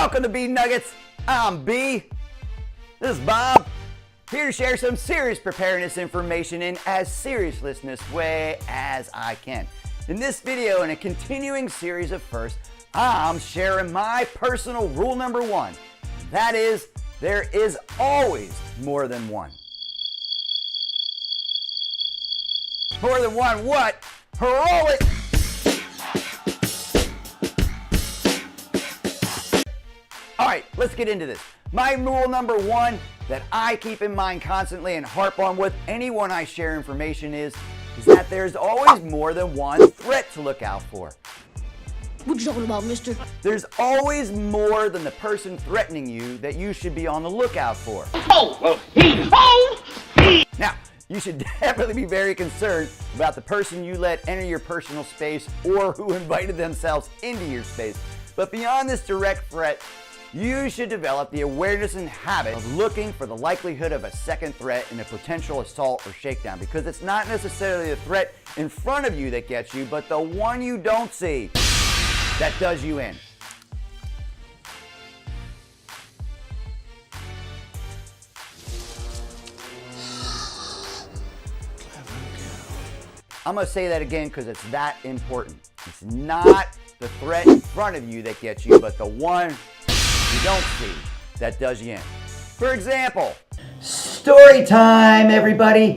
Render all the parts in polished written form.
Welcome to B Nuggets. I'm B. This is Bob. Here to share some serious preparedness information in as seriousness way as I can. In this video, in a continuing series of firsts, I'm sharing my personal rule number one. That is, there is always more than one. More than one what? Roll it! Alright, let's get into this. My rule number one that I keep in mind constantly and harp on with anyone I share information is that there's always more than one threat to look out for. What you talking about, mister? There's always more than the person threatening you that you should be on the lookout for. Now, you should definitely be very concerned about the person you let enter your personal space or who invited themselves into your space. But beyond this direct threat, you should develop the awareness and habit of looking for the likelihood of a second threat in a potential assault or shakedown, because it's not necessarily the threat in front of you that gets you, but the one you don't see that does you in. I'm going to say that again because it's that important. It's not the threat in front of you that gets you, but the one you don't see that does you in. For example, story time, everybody.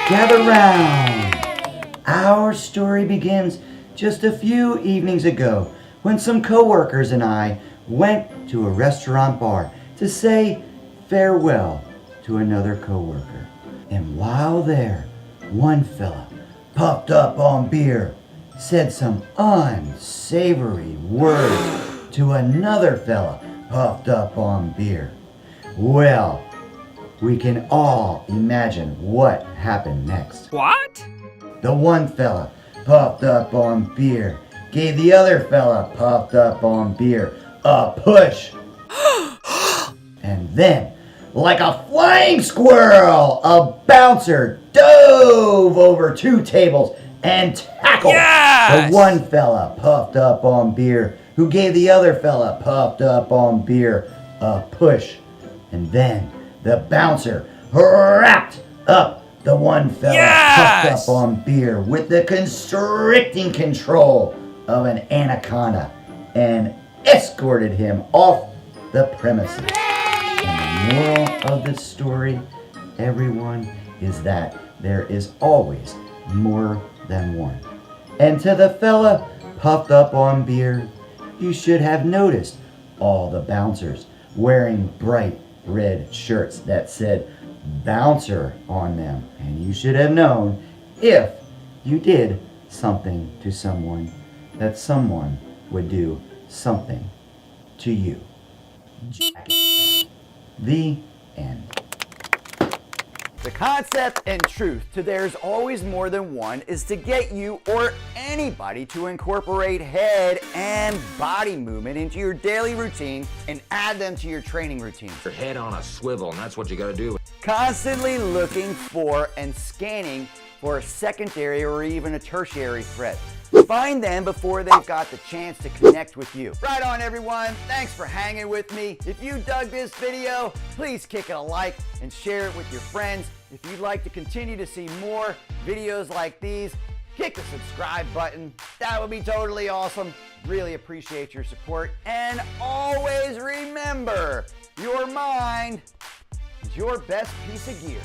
Gather round. Our story begins just a few evenings ago when some coworkers and I went to a restaurant bar to say farewell to another coworker. And while there, one fella puffed up on beer, said some unsavory words to another fella puffed up on beer. Well, we can all imagine what happened next. What? The one fella puffed up on beer gave the other fella puffed up on beer a push. And then, like a flying squirrel, a bouncer dove over two tables and tackled the one fella puffed up on beer who gave the other fella puffed up on beer a push. And then the bouncer wrapped up the one fella puffed up on beer with the constricting control of an anaconda and escorted him off the premises. And the moral of this story, everyone, is that there is always more than one. And to the fella puffed up on beer, you should have noticed all the bouncers wearing bright red shirts that said bouncer on them. And you should have known if you did something to someone that someone would do something to you. The end. The concept and truth to there's always more than one is to get you or anybody to incorporate head and body movement into your daily routine and add them to your training routine. Your head on a swivel, and that's what you gotta do. Constantly looking for and scanning for a secondary or even a tertiary threat. Find them before they've got the chance to connect with you. Right on, everyone. Thanks for hanging with me. If you dug this video, please kick it a like and share it with your friends. If you'd like to continue to see more videos like these, kick the subscribe button. That would be totally awesome. Really appreciate your support. And always remember, your mind is your best piece of gear.